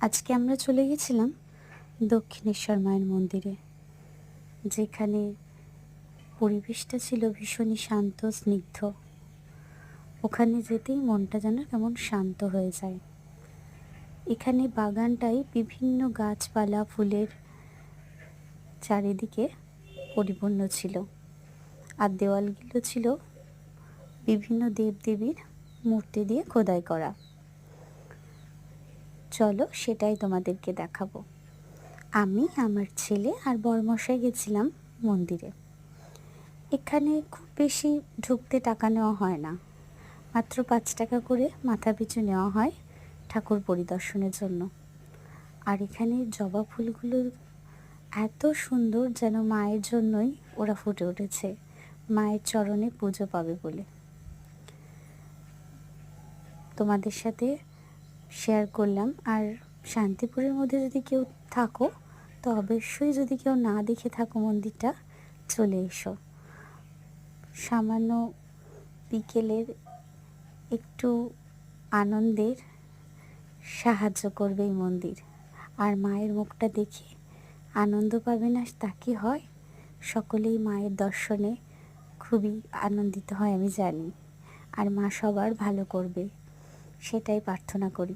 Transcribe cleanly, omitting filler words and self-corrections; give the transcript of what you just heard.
আজকে আমরা চলে গেছিলাম দক্ষিণেশ্বর মায়ের মন্দিরে, যেখানে পরিবেশটা ছিল ভীষণই শান্ত স্নিগ্ধ। ওখানে যেতেই মনটা যেন কেমন শান্ত হয়ে যায়। এখানে বাগানটাই বিভিন্ন গাছপালা ফুলের চারিদিকে পরিপূর্ণ ছিল, আর দেওয়ালগুলো ছিল বিভিন্ন দেবদেবীর মূর্তি দিয়ে খোদাই করা। চলো সেটাই তোমাদেরকে দেখাবো। আমি, আমার ছেলে আর বরমশাই গেছিলাম মন্দিরে। এখানে খুব বেশি ঢুকতে টাকা নেওয়া হয় না, মাত্র 5 টাকা করে মাথা পিছু নেওয়া হয় ঠাকুর পরিদর্শনের জন্য। আর এখানে জবা ফুলগুলো এত সুন্দর, যেন মায়ের জন্যই ওরা ফুটে উঠেছে, মায়ের চরণে পুজো পাবে বলে। তোমাদের সাথে শেয়ার করলাম। আর শান্তিপুরের মধ্যে যদি কেউ থাকো, তো অবশ্যই, যদি কেউ না দেখে থাকো মন্দিরটা, চলে এসো। সামান্য বিকেলের একটু আনন্দের সাহায্য করবে এই মন্দির। আর মায়ের মুখটা দেখে আনন্দ পাবে না তা কি হয়? সকলেই মায়ের দর্শনে খুবই আনন্দিত হয় আমি জানি। আর মা সবার ভালো করবে, সেটাই প্রার্থনা করি।